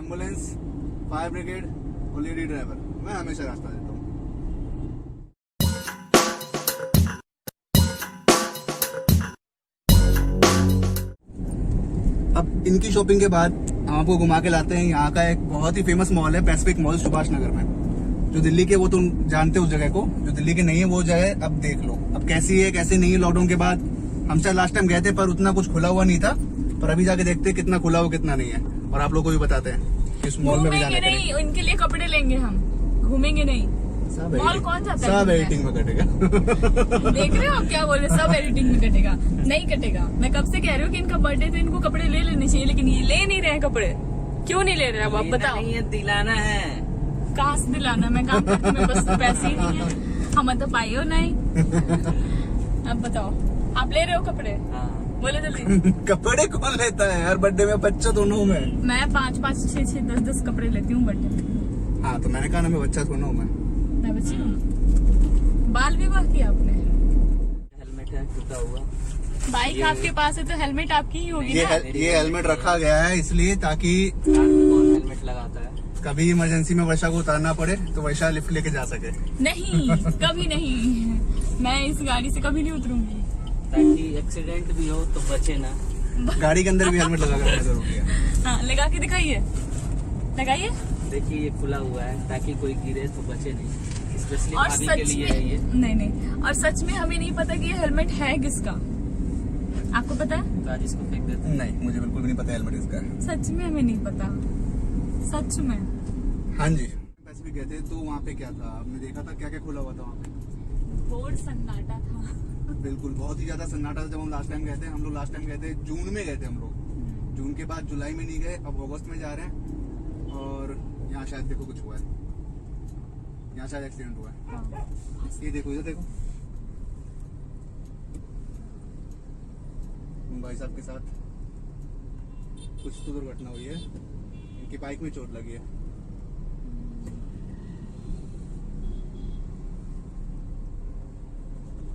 Ambulance, fire brigade और lady driver, मैं हमेशा रास्ता देता हूँ। अब इनकी शॉपिंग के बाद हम आपको घुमा के लाते हैं यहाँ का एक बहुत ही फेमस मॉल है, पैसिफिक मॉल सुभाष नगर में। जो दिल्ली के वो तुम जानते हो उस जगह को, जो दिल्ली के नहीं है वो जगह अब देख लो अब कैसी है कैसी नहीं है। लॉकडाउन के बाद हम शायद लास्ट टाइम गए थे पर उतना कुछ खुला हुआ नहीं था, पर अभी जाके देखते हैं कितना खुला हुआ कितना नहीं है, और आप लोग को भी बताते हैं इस मॉल में भी जाने के लिए। उनके लिए कपड़े लेंगे हम, घूमेंगे नहीं। मॉल कौन जाता है? सब एडिटिंग में कटेगा। देख रहे हो आप क्या बोल रहे, सब एडिटिंग में कटेगा। नहीं कटेगा, मैं कब से कह रही हूँ कि इनका बर्थडे तो इनको कपड़े ले लेने चाहिए, लेकिन ये ले नहीं रहे कपड़े। क्यों नहीं ले रहे आप बताओ? ये दिलाना है। कहाँ से दिलाना, मैं काम करती हूँ, मेरे पास पैसे ही नहीं है। हम तो पाइयो नहीं। अब बताओ, आप ले रहे हो कपड़े? हाँ। बोले जल्दी। कपड़े कौन लेता है यार बर्थडे में, बच्चा दोनों में। मैं 5-5, 6-6, 10-10 कपड़े लेती हूँ बर्थडे में। हाँ तो मैंने कहा ना मैं बच्चा थोड़ा हूँ मैं बच्ची हूँ। बाल विवाह किया आपने? हेलमेट है टूटा हुआ। बाइक आपके पास है तो हेलमेट आपकी ही होगी ना? ये हेलमेट रखा गया है इसलिए ताकि कौन हेलमेट लगाता है? कभी इमरजेंसी में वर्षा को उतारना पड़े तो वर्षा लिफ्ट लेके जा सके। नहीं, कभी नहीं। मैं इस गाड़ी से कभी नहीं उतरूंगी। ताकि एक्सीडेंट भी हो तो बचे ना। गाड़ी के अंदर भी हेलमेट लगा कर रखना जरूरी है। हाँ, लगा के दिखाइए, लगाइए। देखिए ये खुला हुआ है ताकि कोई गिरे तो बचे नहीं, स्पेशली और भाभी के सच लिए है ये। में नहीं, और सच में हमें नहीं पता कि ये हेलमेट है किसका। आपको पता है? राजेश को फेंक देते हैं। नहीं मुझे बिल्कुल भी नहीं पता हेलमेट इसका है। सच में हमें नहीं पता, सच में। हाँ जी, पैसे भी गए थे तो वहाँ पे क्या था आपने देखा था, क्या क्या खुला हुआ था वहाँ पे? बोर्ड सन्नाटा था। बिल्कुल बहुत ही ज्यादा सन्नाटा था। जब हम लास्ट टाइम गए थे, हम लोग लास्ट टाइम गए थे जून में गए थे हम लोग। जून के बाद जुलाई में नहीं गए, अब अगस्त में जा रहे हैं। और यहाँ शायद देखो कुछ हुआ है, यहाँ शायद एक्सीडेंट हुआ है। हाँ। ये देखो, इधर देखो भाई साहब के साथ कुछ तो दुर्घटना हुई है, इनकी बाइक में चोट लगी है।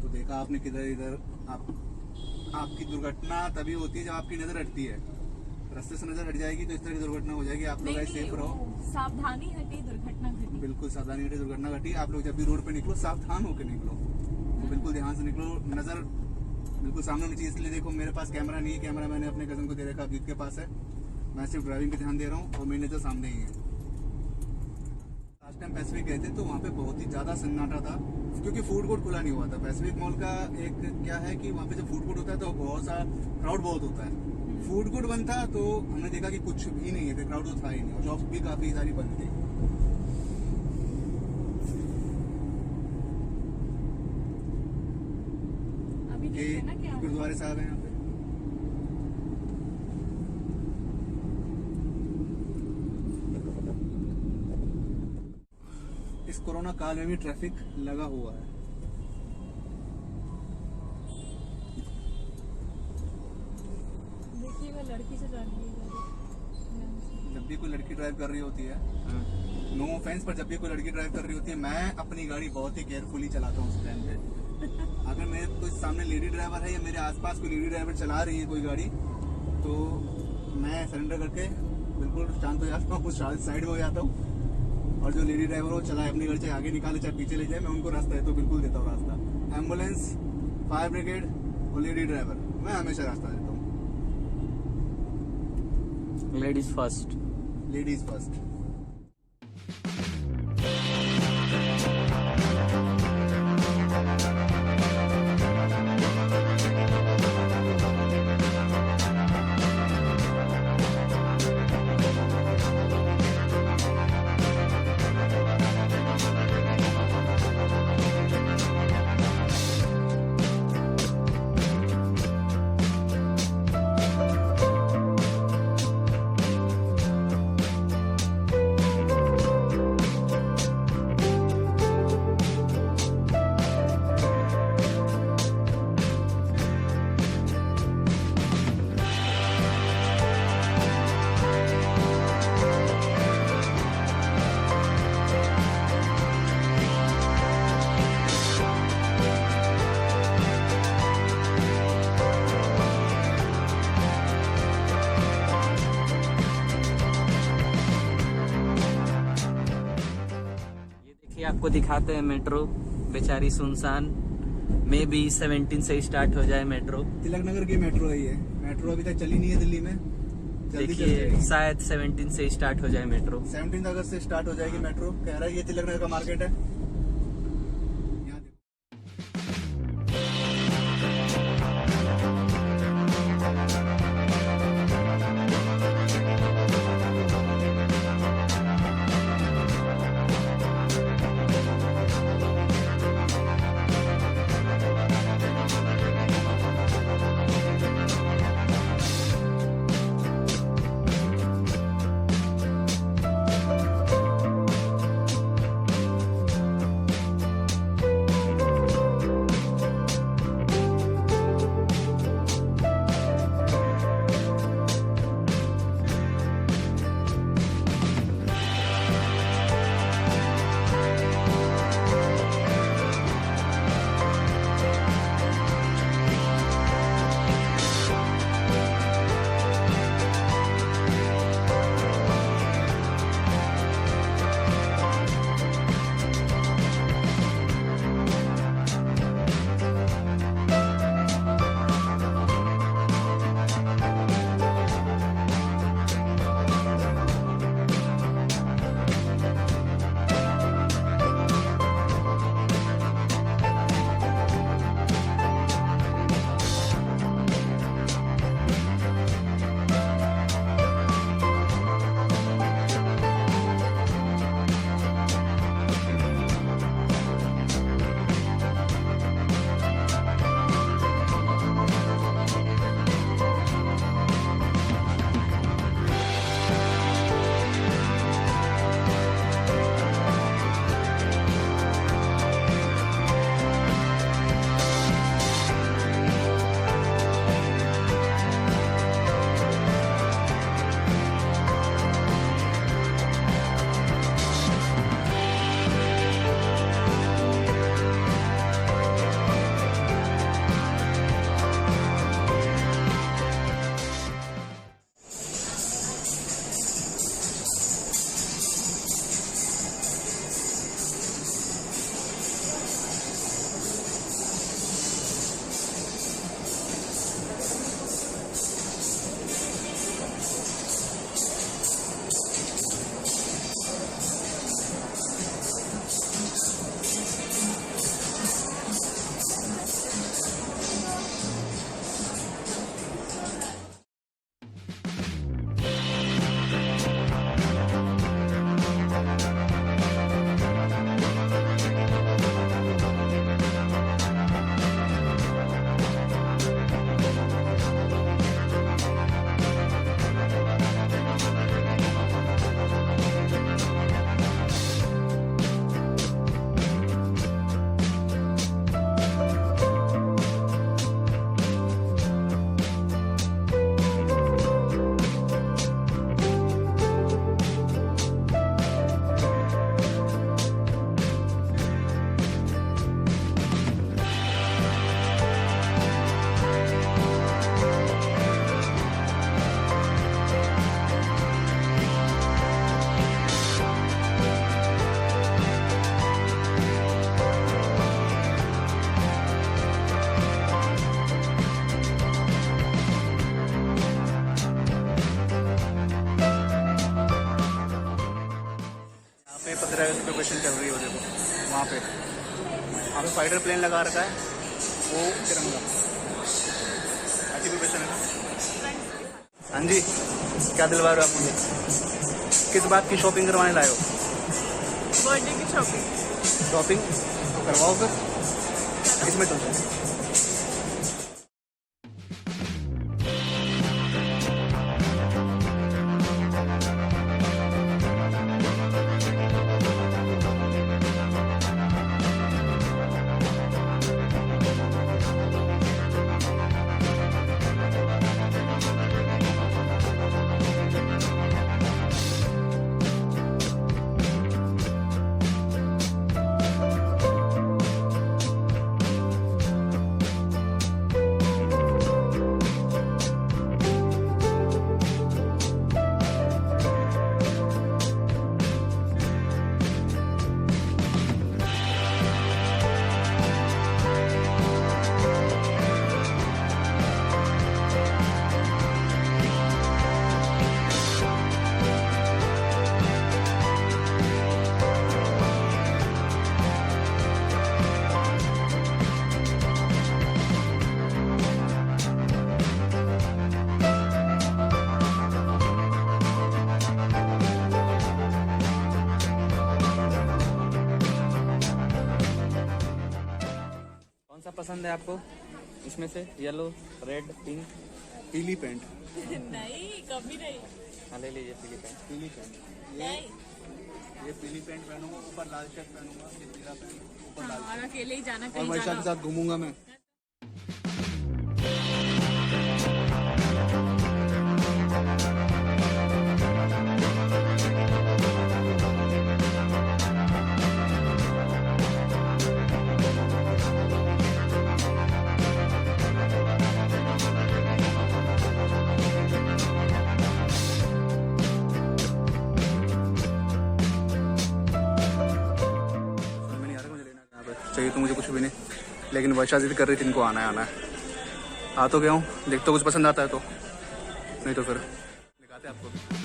तो देखा आपने किधर इधर आपकी दुर्घटना तभी होती है जब आपकी नजर हटती है। रास्ते से नजर हट जाएगी तो इस तरह की दुर्घटना हो जाएगी। आप लोग सेफ रहो, सावधानी हटी दुर्घटना घटी। बिल्कुल सावधानी हटी दुर्घटना घटी। आप लोग जब भी रोड पे निकलो सावधान होकर निकलो, तो बिल्कुल ध्यान से निकलो। नजर बिल्कुल सामने होनी चाहिए। इसलिए देखो मेरे पास कैमरा नहीं है, कैमरा मैंने अपने कजन को दे रखा, अभिजीत के पास है। मैं सिर्फ ड्राइविंग पे ध्यान दे रहा हूँ और मेरी नजर सामने ही है। लास्ट टाइम पैसिफिक गए थे तो वहाँ पे बहुत ही ज्यादा सन्नाटा था, क्योंकि फूड कोर्ट खुला नहीं हुआ था। पैसिफिक मॉल का एक क्या है कि वहाँ पे जब फूड कोर्ट होता है तो बहुत सा क्राउड बहुत होता है। फूड कोर्ट बंद था तो हमने देखा कि कुछ भी नहीं है, क्राउड तो था ही नहीं, और शॉप्स भी काफी सारी बंद थी। ये गुरुद्वारे साहब है यहाँ पे। इस कोरोना काल में भी ट्रैफिक लगा हुआ है। देखिएगा लड़की से जा रही है। जब भी कोई लड़की ड्राइव कर रही होती है, नो ऑफेंस, पर जब भी कोई लड़की ड्राइव कर रही होती है, मैं अपनी गाड़ी बहुत ही केयरफुली चलाता हूँ उस टाइम पे। अगर मेरे कोई सामने लेडी ड्राइवर है या मेरे आसपास कोई लेडी ड्राइवर चला रही है कोई गाड़ी, तो मैं सरेंडर करके बिल्कुल शांत हो जाता हूँ, साइड में हो जाता हूँ। और जो लेडी ड्राइवर हो चलाए अपनी गाड़ी, चाहे आगे निकाले चाहे पीछे ले जाए, मैं उनको रास्ता है तो बिल्कुल देता हूँ रास्ता। एम्बुलेंस, फायर ब्रिगेड और लेडी ड्राइवर, मैं हमेशा रास्ता देता हूँ। Ladies first. Ladies first. आपको दिखाते हैं मेट्रो, बेचारी सुनसान। मे बी 17 से स्टार्ट हो जाए मेट्रो। तिलक नगर की मेट्रो है ये। मेट्रो अभी तक चली नहीं है दिल्ली में, जल्दी चल देखिए जाएगी। शायद 17 से स्टार्ट हो जाए मेट्रो। 17 अगस्त से स्टार्ट हो जाएगी मेट्रो, कह रहा है। ये तिलक नगर का मार्केट है। यहाँ देखो। प्रिपरेशन चल रही है, देखो वहाँ पे फाइटर प्लेन लगा रखा है, वो तिरंगा। अच्छी प्रिपरेशन है ना। हाँ जी, क्या दिलवा रहे हो आप मुझे? किस बात की शॉपिंग करवाने लाए हो? बर्थडे की शॉपिंग। शॉपिंग तो करवाओ फिर, इसमें चलते हैं। पसंद है आपको इसमें से? Yellow, red, pink? पीली पैंट। नहीं कभी नहीं। हाँ ले लीजिए पीली पैंट। पीली पैंट ये पीली पैंट पहनूंगा, ऊपर लाल शर्ट पहनूंगा, ये पीला पैंट ऊपर लाल और अकेले ही जाना और कहीं वर्षा के जाना। साथ घूमूंगा मैं। चाहिए तो मुझे कुछ भी नहीं, लेकिन वर्षा जिद कर रही थी इनको आना है। आ तो गया हूँ, देख तो कुछ पसंद आता है तो, नहीं तो फिर दिखाते हैं आपको।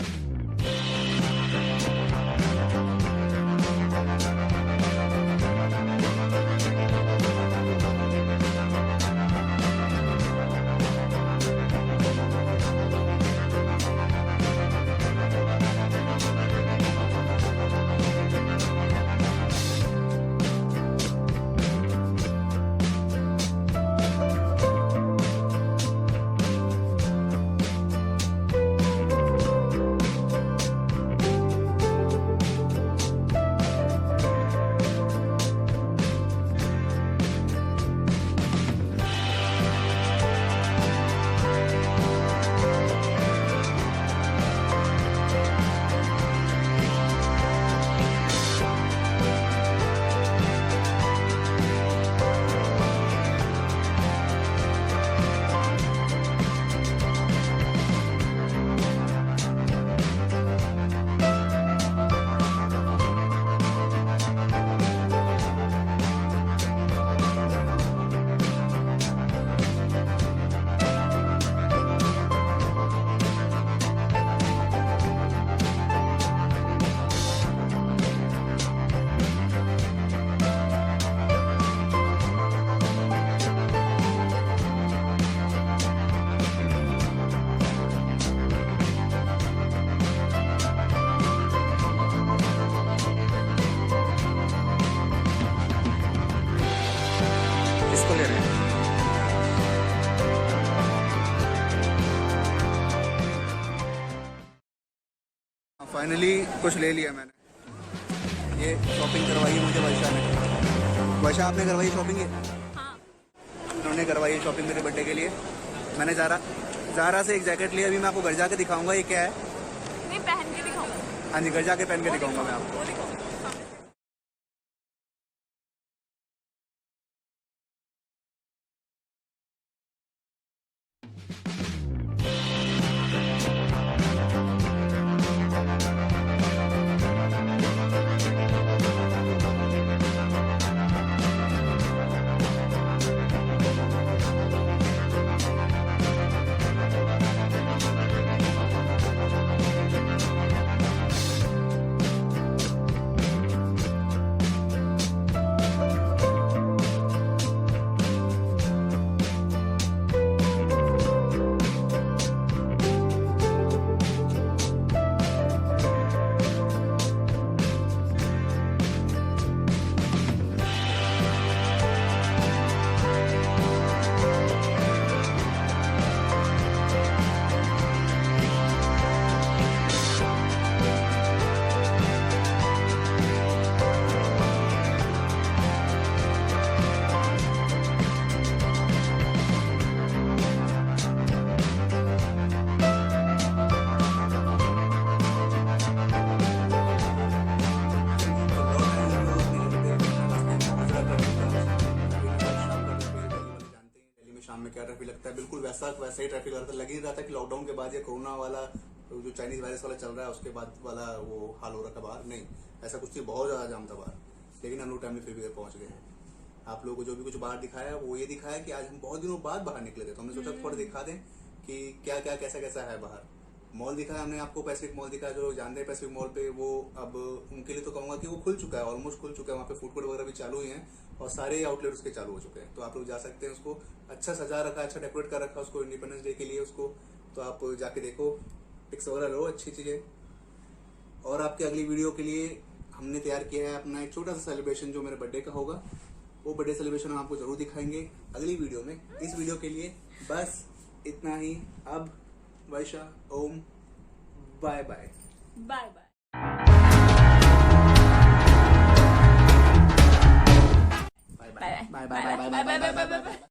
इसको ले रहे हैं। फाइनली कुछ ले लिया मैंने। ये शॉपिंग करवाई है मुझे वर्षा ने। वर्षा आपने करवाई शॉपिंग? हाँ। उन्होंने करवाई है शॉपिंग मेरे बर्थडे के लिए। मैंने ज़ारा से एक जैकेट लिया, अभी मैं आपको घर जाके दिखाऊंगा ये क्या है। नहीं पहन के दिखाऊंगा। हाँ जी, घर जाके पहन के दिखाऊंगा मैं आपको। वो दिखाऊंगा। शाम में क्या ट्रैफिक लगता है, बिल्कुल वैसा ही ट्रैफिक लगता है। लग ही रहा था कि लॉकडाउन के बाद या कोरोना वाला जो चाइनीज वायरस वाला चल रहा है उसके बाद वाला वो हाल हो रहा था बाहर। नहीं, ऐसा कुछ नहीं, बहुत ज्यादा जाम था बाहर, लेकिन हम लोग टाइम में फिर भी पहुंच गए। आप लोगों को जो भी कुछ बाहर दिखाया वो ये दिखाया कि आज हम बहुत दिनों बाद बाहर निकले थे, तो हमने सोचा थोड़ा दिखा दें कि क्या क्या कैसा कैसा है बाहर। मॉल दिखाया हमने आपको, पैसिफिक मॉल दिखाया। जो लोग जानते हैं पैसिफिक मॉल पे, वो अब उनके लिए तो कहूंगा कि वो खुल चुका है, ऑलमोस्ट खुल चुका है। वहाँ पे फूड कोर्ट वगैरह भी चालू ही हैं और सारे आउटलेट उसके चालू हो चुके हैं, तो आप लोग जा सकते हैं। उसको अच्छा सजा रखा है, अच्छा डेकोरेट कर रखा है उसको इंडिपेंडेंस डे के लिए उसको, तो आप जाके देखो, पिक्स वगैरह लो अच्छी चीजें। और आपके अगली वीडियो के लिए हमने तैयार किया है अपना एक छोटा सा सेलिब्रेशन जो मेरे बर्थडे का होगा, वो बर्थडे सेलिब्रेशन हम आपको जरूर दिखाएंगे अगली वीडियो में। इस वीडियो के लिए बस इतना ही। अब Vaisha, Om, bye bye. Bye bye. Bye bye bye bye bye bye bye bye bye.